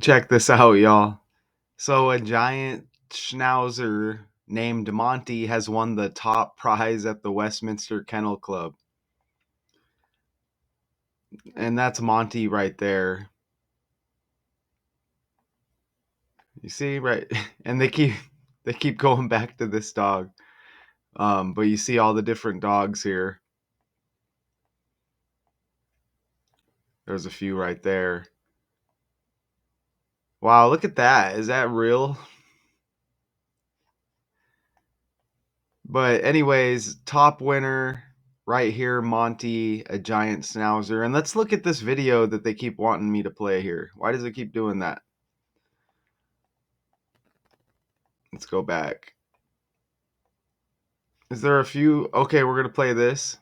Check this out, y'all. So a giant schnauzer named Monty has won the top prize at the Westminster Kennel Club. And that's Monty right there. You see, right? And they keep going back to this dog. But you see all the different dogs here. There's a few right there. Wow, look at that. Is that real? But anyways, top winner right here, Monty, a giant schnauzer. And let's look at this video that they keep wanting me to play here. Why does it keep doing that? Let's go back. Is there a few? Okay, we're going to play this.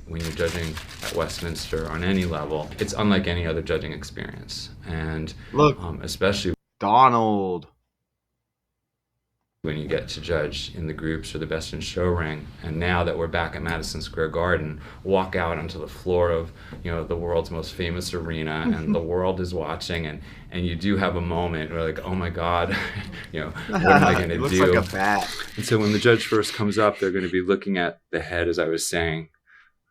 When you're judging at Westminster on any level, it's unlike any other judging experience. And Look, especially Donald. when you get to judge in the groups or the best in show ring. And now that we're back at Madison Square Garden, walk out onto the floor of, the world's most famous arena, and the world is watching, and you do have a moment where, like, oh my God, what am I going to do? Looks like a bat. And so when the judge first comes up, they're going to be looking at the head, as I was saying,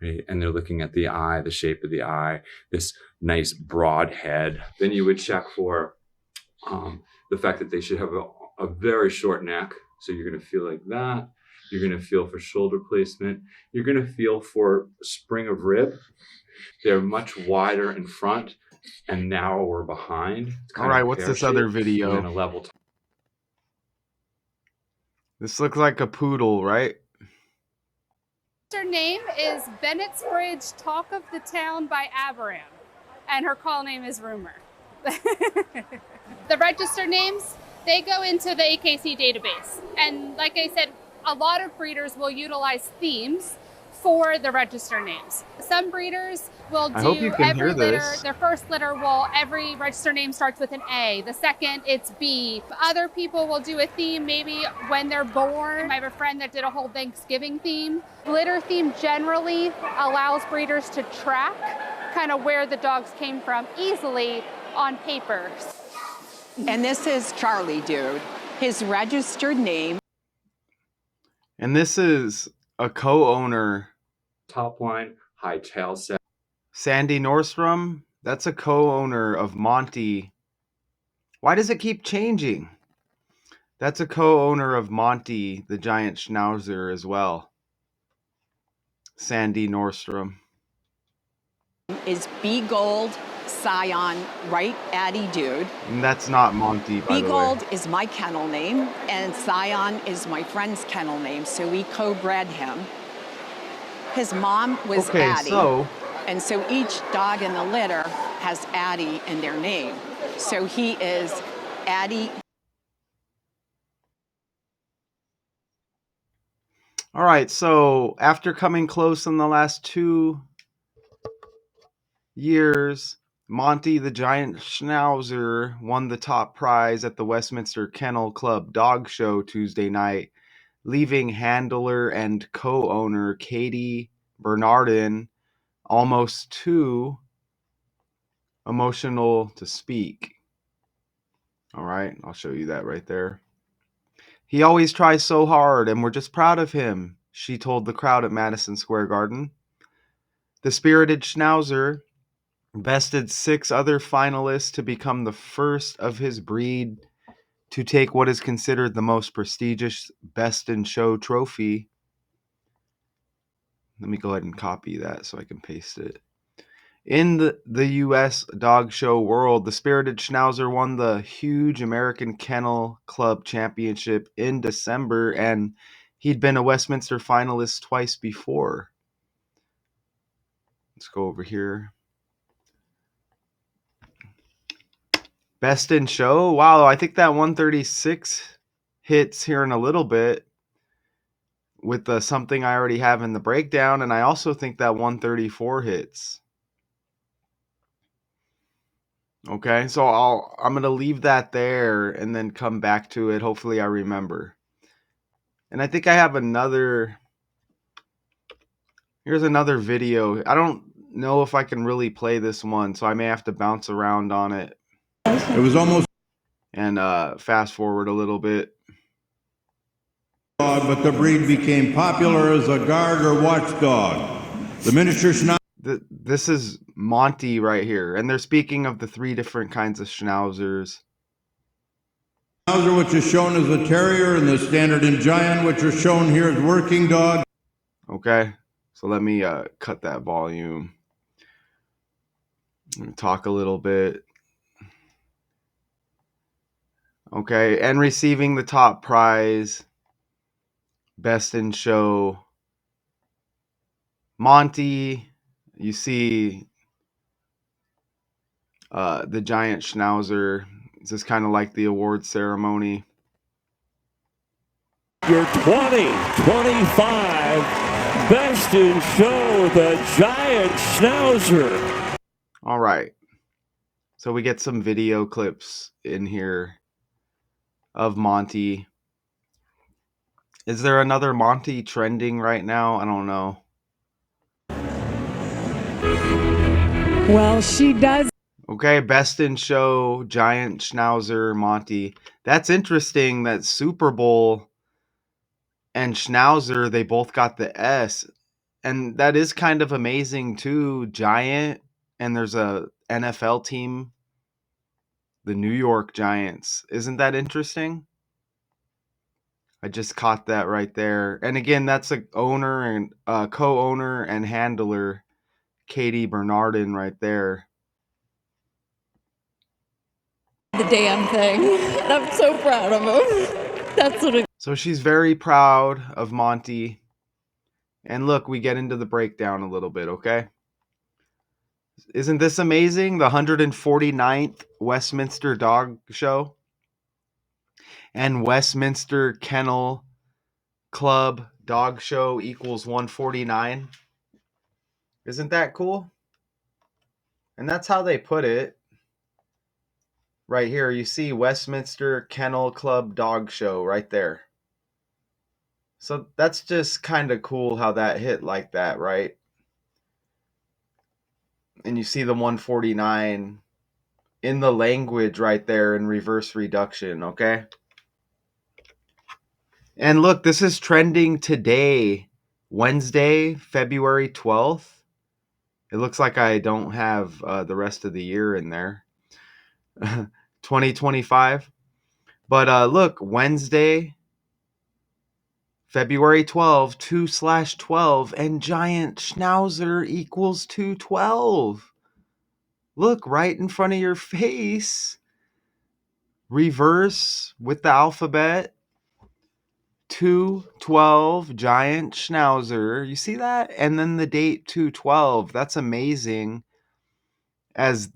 right? And they're looking at the eye, the shape of the eye, this nice broad head. Then you would check for the fact that they should have a very short neck. So you're going to feel like that. You're going to feel for shoulder placement. You're going to feel for spring of rib. They're much wider in front and narrower behind. All right, what's this other video? And then a level top. This looks like a poodle, right? Her name is Bennett's Bridge Talk of the Town by Aberram, and her call name is Rumor. The register names, they go into the AKC database. And like I said, a lot of breeders will utilize themes for the register names. Some breeders will do every litter, their first litter every register name starts with an A. The second, it's B. Other people will do a theme maybe when they're born. I have a friend that did a whole Thanksgiving theme. Litter theme generally allows breeders to track kind of where the dogs came from easily on paper. And this is Charlie Dude, his registered name. And this is a co-owner. Top line, high tail set. Sandy Nordstrom, that's a co-owner of Monty. Why does it keep changing? That's a co-owner of Monty, the giant schnauzer, as well. Sandy Nordstrom. Is B Gold Scion Right Addy Dude. And that's not Monty, by the way. B Gold is my kennel name, and Scion is my friend's kennel name, so we co-bred him. His mom was Addie, and so each dog in the litter has Addie in their name. So he is Addie. All right, so after coming close in the last 2 years, Monty the giant schnauzer won the top prize at the Westminster Kennel Club dog show Tuesday night, leaving handler and co-owner Katie Bernardin almost too emotional to speak. All right, I'll show you that right there. He always tries so hard, and we're just proud of him, she told the crowd at Madison Square Garden. The spirited schnauzer bested 6 other finalists to become the first of his breed to take what is considered the most prestigious Best in Show trophy. Let me go ahead and copy that so I can paste it. In the U.S. dog show world, the spirited schnauzer won the huge American Kennel Club Championship in December, and he'd been a Westminster finalist twice before. Let's go over here. Best in Show. Wow, I think that 136 hits here in a little bit with the something I already have in the breakdown, and I also think that 134 hits. Okay, so I'm going to leave that there and then come back to it. Hopefully I remember. And I think I have here's another video. I don't know if I can really play this one, so I may have to bounce around on it. It was almost. And fast forward a little bit. But the breed became popular as a guard or watchdog. The miniature schnauzer. This is Monty right here, and they're speaking of the 3 different kinds of schnauzers. Schnauzer, which is shown as a terrier, and the standard and giant, which are shown here as working dog. Okay, so let me cut that volume and talk a little bit. Okay, and receiving the top prize, best in show, Monty. You see the giant schnauzer. This is kind of like the award ceremony. Your 2025 best in show, the giant schnauzer. All right, so we get some video clips in here of Monty. Is there another Monty trending right now? I don't know. Well, she does. Okay, best in show, giant schnauzer, Monty. That's interesting that Super Bowl and schnauzer, they both got the S. And that is kind of amazing too, giant. And there's a NFL team, the New York Giants. Isn't that interesting? I just caught that right there. And again, that's a owner and co-owner and handler, Katie Bernardin, right there. The damn thing. And I'm so proud of him. That's what it. So she's very proud of Monty. And look, we get into the breakdown a little bit, okay? Isn't this amazing? The 149th Westminster Dog Show and Westminster Kennel Club Dog Show equals 149. Isn't that cool? And that's how they put it. Right here, you see Westminster Kennel Club Dog Show right there. So that's just kind of cool how that hit like that, right? And you see the 149 in the language right there in reverse reduction, okay? And look, this is trending today, Wednesday, February 12th. It looks like I don't have the rest of the year in there. 2025. But look, Wednesday, February 12, 2/12, and giant schnauzer equals 212. Look, right in front of your face. Reverse with the alphabet. 212 giant schnauzer. You see that? And then the date 212. That's amazing. As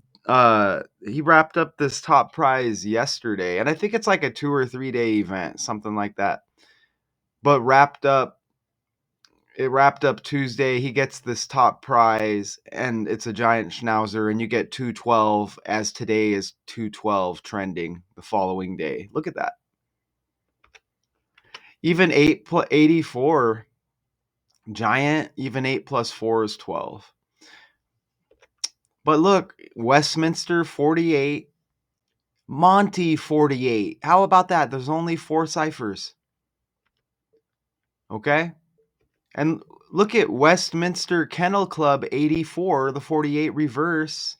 he wrapped up this top prize yesterday, and I think it's like a 2 or 3 day event, something like that. But it wrapped up Tuesday. He gets this top prize, and it's a giant schnauzer, and you get 212, as today is 212 trending the following day. Look at that. Even 84 giant, even 8 plus 4 is 12. But look, Westminster 48, Monty 48. How about that? There's only 4 ciphers. Okay? And look at Westminster Kennel Club 84, the 48 reverse.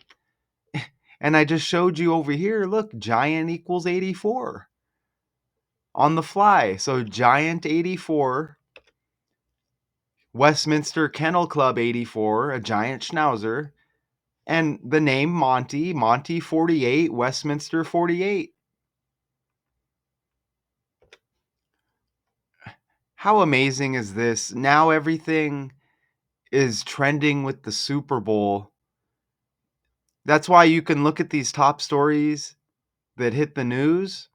And I just showed you over here, look, giant equals 84 on the fly. So giant 84, Westminster Kennel Club 84, a giant schnauzer, and the name Monty, Monty 48, Westminster 48. How amazing is this? Now everything is trending with the Super Bowl. That's why you can look at these top stories that hit the news,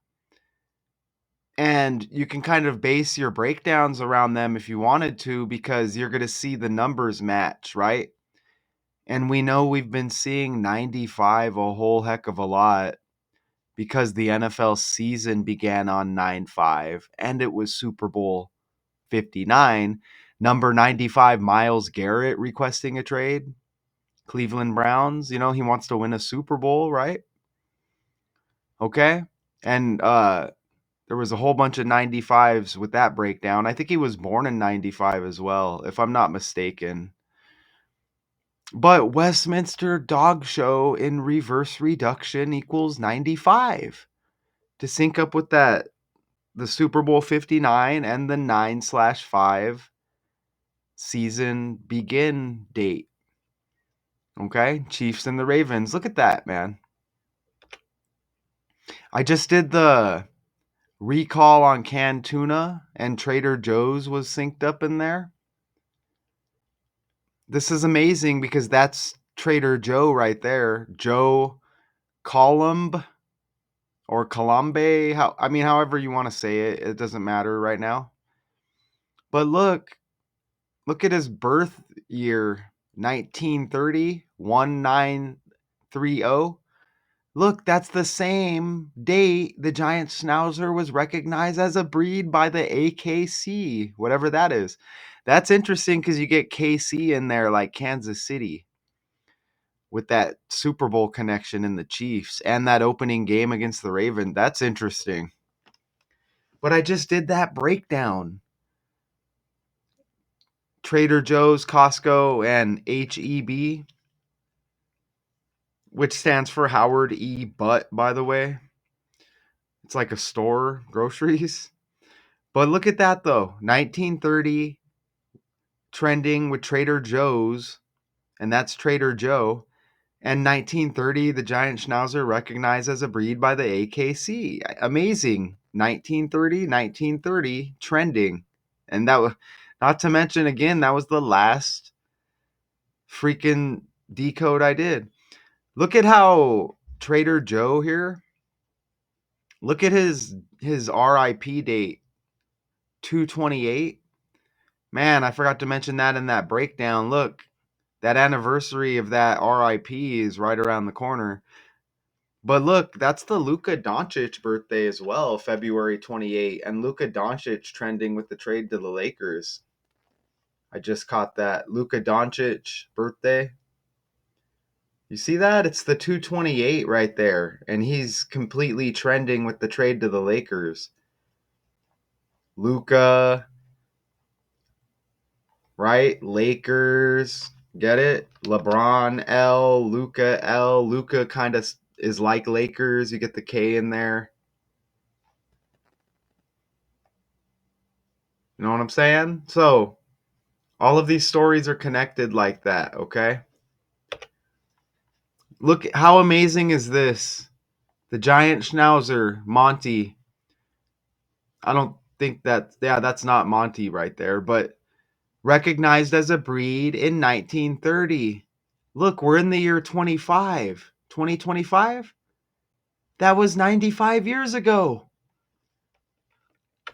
and you can kind of base your breakdowns around them if you wanted to, because you're going to see the numbers match, right? And we know we've been seeing 95 a whole heck of a lot because the NFL season began on 9/5, and it was Super Bowl 59. Number 95, Myles Garrett, requesting a trade. Cleveland Browns, he wants to win a Super Bowl, right? Okay? And there was a whole bunch of 95s with that breakdown. I think he was born in 95 as well, if I'm not mistaken. But Westminster Dog Show in reverse reduction equals 95 to sync up with that, the Super Bowl 59 and the 9/5 season begin date. Okay, Chiefs and the Ravens. Look at that, man. I just did the recall on canned tuna, and Trader Joe's was synced up in there. This is amazing because that's Trader Joe right there. Joe Columb or Colombe. However you want to say it, it doesn't matter right now. But look at his birth year, 1930, 1930. Look, that's the same date the giant schnauzer was recognized as a breed by the AKC, whatever that is. That's interesting because you get KC in there like Kansas City with that Super Bowl connection in the Chiefs and that opening game against the Ravens. That's interesting. But I just did that breakdown. Trader Joe's, Costco, and HEB, which stands for Howard E. Butt, by the way. It's like a store, groceries. But look at that, though. 1930 trending with Trader Joe's, and that's Trader Joe. And 1930, the giant schnauzer recognized as a breed by the AKC. Amazing. 1930, trending. And that was, not to mention, again, that was the last freaking decode I did. Look at how Trader Joe here, look at his RIP date, 2/28. Man, I forgot to mention that in that breakdown. Look, that anniversary of that RIP is right around the corner. But look, that's the Luka Doncic birthday as well, February 28, and Luka Doncic trending with the trade to the Lakers. I just caught that. Luka Doncic birthday. You see that? It's the 2/28 right there, and he's completely trending with the trade to the Lakers. Luka, right? Lakers, get it? LeBron L, Luka L. Luka kind of is like Lakers. You get the K in there. You know what I'm saying? So, all of these stories are connected like that, okay? Look, how amazing is this? The giant schnauzer, Monty. I don't think that's not Monty right there, but recognized as a breed in 1930. Look, we're in the year 2025. That was 95 years ago.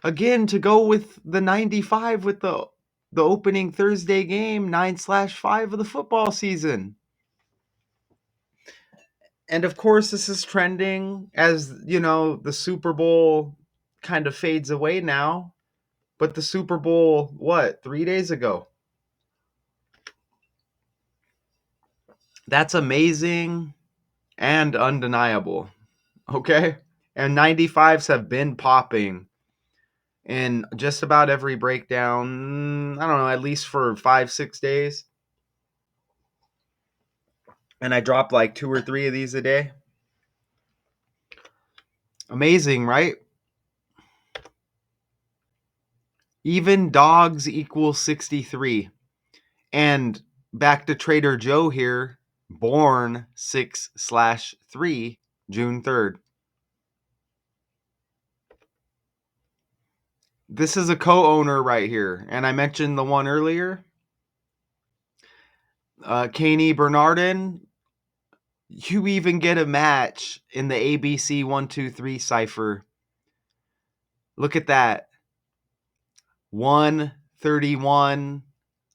Again, to go with the 95 with the opening Thursday game, 9/5 of the football season. And of course, this is trending as, the Super Bowl kind of fades away now. But the Super Bowl, 3 days ago? That's amazing and undeniable. Okay? And 95s have been popping in just about every breakdown, I don't know, at least for 5-6 days. And I drop like 2 or 3 of these a day. Amazing, right? Even dogs equal 63. And back to Trader Joe here, born 6/3, June 3rd. This is a co-owner right here. And I mentioned the one earlier. Katie Bernardin. You even get a match in the ABC 123 cipher. Look at that. 131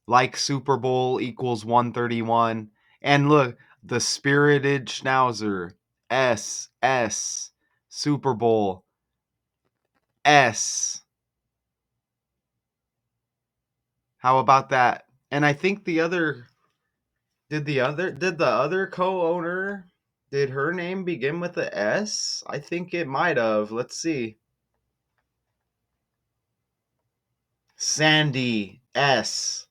like Super Bowl equals 131. And look, the spirited schnauzer. S Super Bowl S. How about that? And I think the other co-owner Did her name begin with a S? I think it might have. Let's see. Sandy S.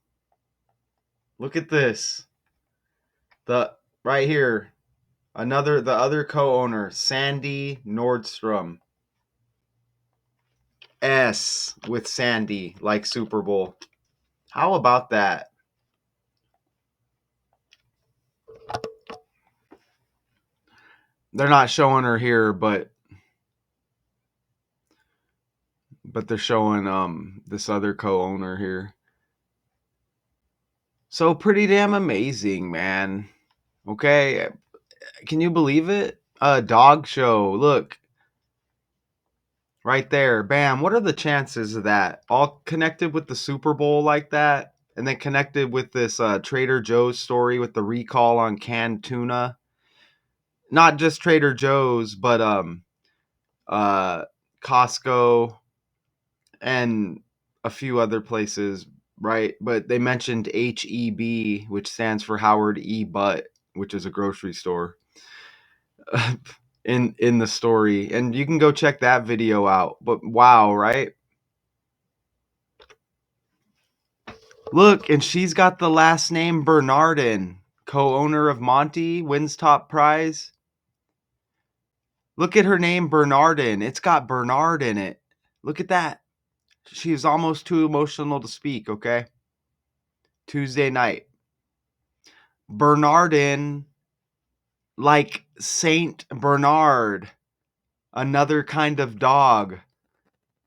Look at this. The right here. The other co-owner, Sandy Nordstrom. S with Sandy, like Super Bowl. How about that? They're not showing her here, but they're showing this other co-owner here. So pretty damn amazing, man. Okay, can you believe it? A dog show. Look. Right there. Bam. What are the chances of that? All connected with the Super Bowl like that? And then connected with this Trader Joe's story with the recall on canned tuna. Not just Trader Joe's, but Costco and a few other places, right? But they mentioned HEB, which stands for Howard E. Butt, which is a grocery store. in the story, and you can go check that video out. But wow, right? Look, and she's got the last name Bernardin, co-owner of Monty, wins top prize. Look at her name, Bernardin. It's got Bernard in it. Look at that. She's almost too emotional to speak, okay? Tuesday night. Bernardin, like Saint Bernard, another kind of dog.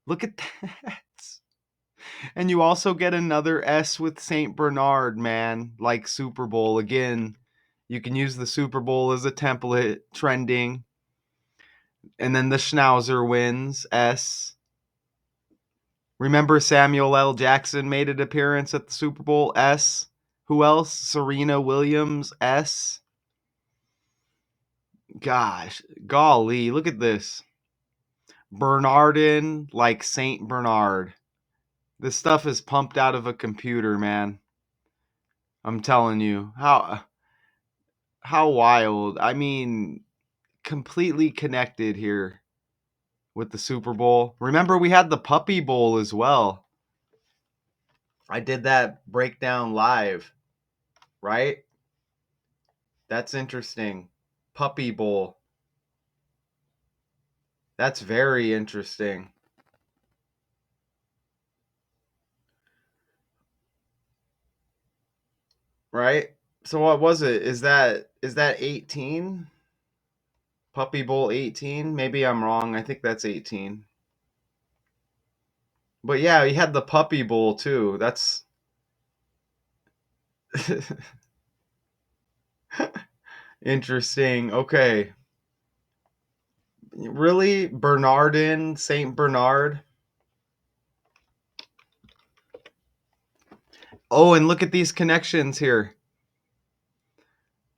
Look at that. And you also get another S with Saint Bernard, man, like Super Bowl. Again, you can use the Super Bowl as a template, trending. And then the Schnauzer wins, S. Remember Samuel L. Jackson made an appearance at the Super Bowl, S. Who else? Serena Williams, S. Gosh, golly, look at this. Bernardin, like Saint Bernard. This stuff is pumped out of a computer, man. I'm telling you. How wild. I mean, completely connected here with the Super Bowl. Remember, we had the Puppy Bowl as well. I did that breakdown live, right? That's interesting. Puppy Bowl. That's very interesting. Right? So what was it? Is that 18? Puppy Bowl 18? Maybe I'm wrong. I think that's 18. But yeah, he had the Puppy Bowl too. That's interesting. Okay. Really? Bernardin, Saint Bernard? Oh, and look at these connections here.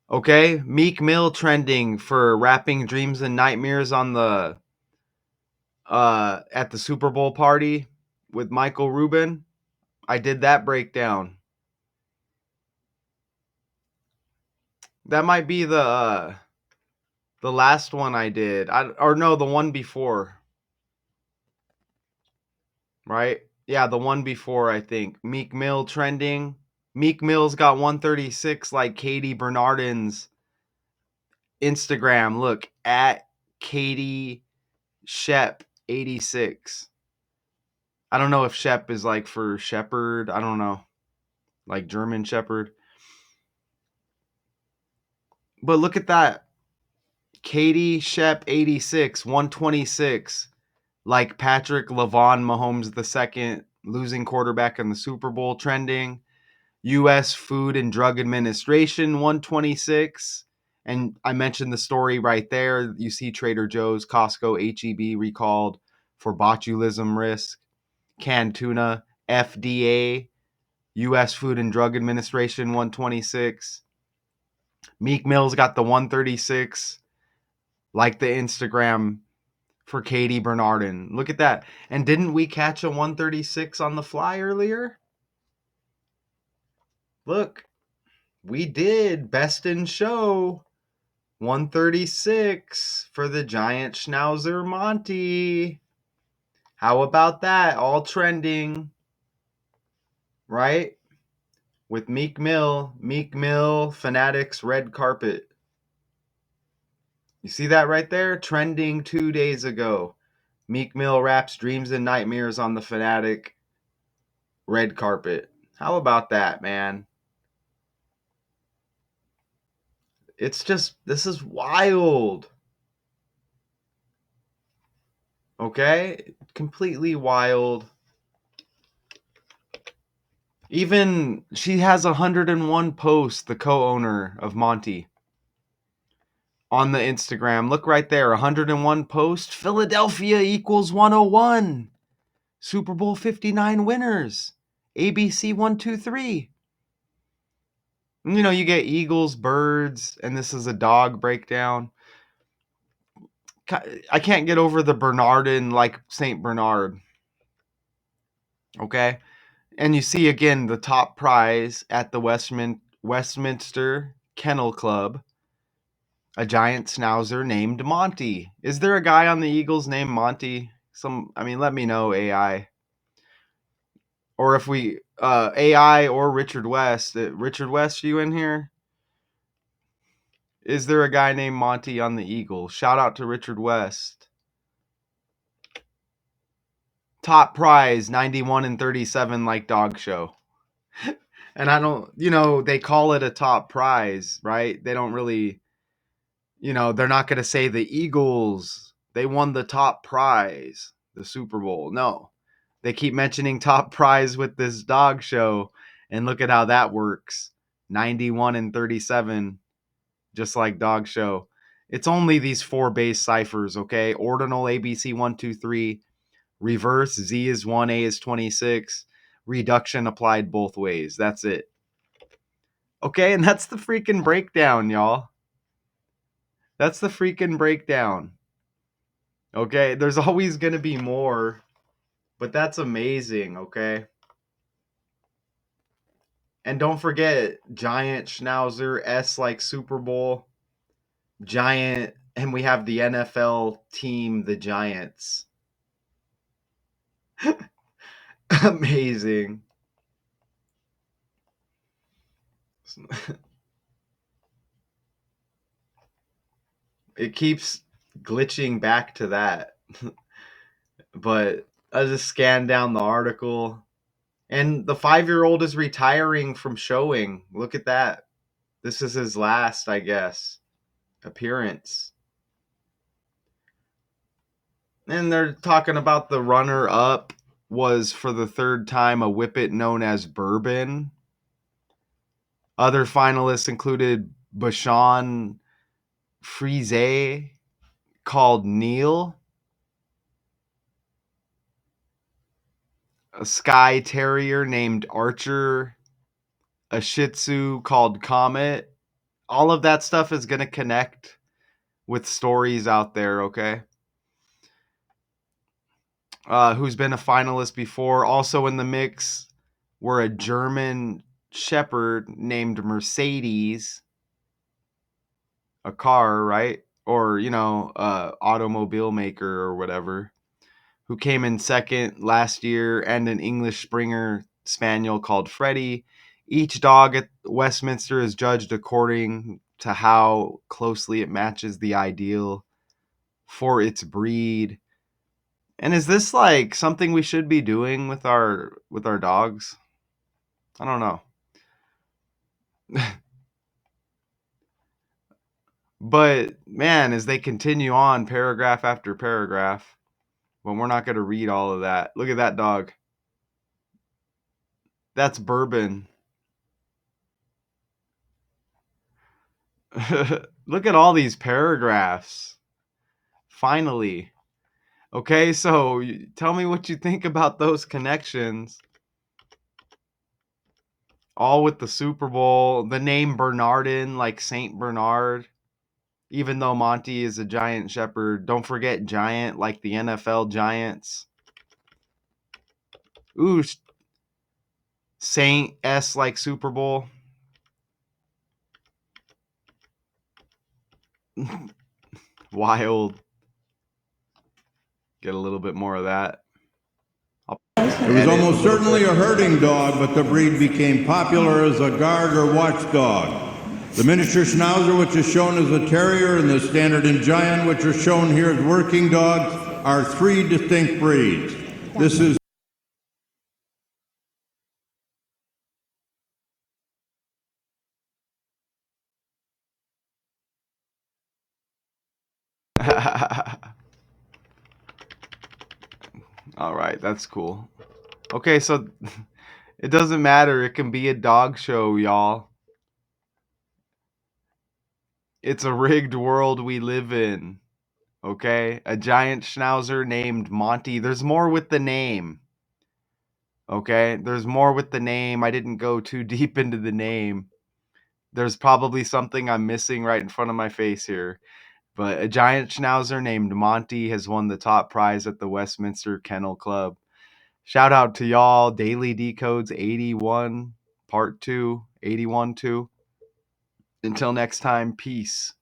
Okay, Meek Mill trending for rapping Dreams and Nightmares on the at the Super Bowl party with Michael Rubin. I did that breakdown. That might be the last one I did. Or no, the one before. Right? Yeah, the one before, I think. Meek Mill trending. Meek Mill's got 136 like Katie Bernardin's Instagram. Look, at Katie Shep 86. I don't know if Shep is like for shepherd. I don't know. Like German shepherd. But look at that. Katie Shep 86, 126. Like Patrick LaVon Mahomes II, losing quarterback in the Super Bowl trending. U.S. Food and Drug Administration 126. And I mentioned the story right there. You see Trader Joe's, Costco, HEB recalled for botulism risk. Canned tuna, FDA, U.S. Food and Drug Administration 126. Meek Mill's got the 136, like the Instagram for Katie Bernardin. Look at that. And didn't we catch a 136 on the fly earlier? Look, we did. Best in show. 136 for the giant schnauzer Monty. How about that? All trending, right? With Meek Mill, Fanatics, red carpet. You see that right there? Trending 2 days ago. Meek Mill raps Dreams and Nightmares on the Fanatic red carpet. How about that, man? It's just, this is wild. Okay? Completely wild. Even she has 101 posts, the co-owner of Monty, on the Instagram. Look right there, 101 posts. Philadelphia equals 101. Super Bowl 59 winners. ABC 123. You know, you get Eagles, birds, and this is a dog breakdown. I can't get over the Bernardin like St. Bernard. Okay? And you see again the top prize at the Westminster Kennel Club, a giant schnauzer named Monty. Is there a guy on the Eagles named Monty? Let me know, AI. Or if we AI or Richard West. Richard West, you in here? Is there a guy named Monty on the Eagles? Shout out to Richard West. Top prize, 91 and 37 like dog show. And I don't, they call it a top prize, right? They don't really, they're not going to say the Eagles, they won the top prize, the Super Bowl. No, they keep mentioning top prize with this dog show. And look at how that works. 91 and 37, just like dog show. It's only these 4 base ciphers, okay? Ordinal ABC 123, reverse Z is 1, A is 26, reduction applied both ways. That's it. Okay, and that's the freaking breakdown, y'all. That's the freaking breakdown. Okay, there's always going to be more, but that's amazing, okay? And don't forget, giant schnauzer, S like Super Bowl, giant, and we have the NFL team, the Giants. Amazing. It keeps glitching back to that. But I just scanned down the article. And the 5-year-old is retiring from showing. Look at that. This is his last, I guess, appearance. And they're talking about the runner-up was for the 3rd time a whippet known as Bourbon. Other finalists included Bashan Frise, called Neil, a Skye Terrier named Archer, a Shih Tzu called Comet. All of that stuff is going to connect with stories out there, okay? Who's been a finalist before. Also in the mix were a German Shepherd named Mercedes, a car, right? Or, automobile maker or whatever, who came in second last year, and an English Springer Spaniel called Freddie. Each dog at Westminster is judged according to how closely it matches the ideal for its breed. And is this like something we should be doing with our dogs? I don't know. But man, as they continue on paragraph after paragraph, but we're not going to read all of that. Look at that dog. That's Bourbon. Look at all these paragraphs. Finally. Okay, so tell me what you think about those connections. All with the Super Bowl. The name Bernardin, like St. Bernard. Even though Monty is a giant shepherd. Don't forget giant, like the NFL Giants. Ooh, Saint S like Super Bowl. Wild. Get a little bit more of that. It was almost certainly a herding dog, but the breed became popular as a guard or watchdog. The miniature schnauzer, which is shown as a terrier, and the standard and giant, which are shown here as working dogs, are three distinct breeds. This is All right, that's cool. Okay, so it doesn't matter. It can be a dog show, y'all. It's a rigged world we live in. Okay? A giant schnauzer named Monty. There's more with the name. Okay? There's more with the name. I didn't go too deep into the name. There's probably something I'm missing right in front of my face here. But a giant schnauzer named Monty has won the top prize at the Westminster Kennel Club. Shout out to y'all. Daily Decodes 81, Part 2, 81 2. Until next time, peace.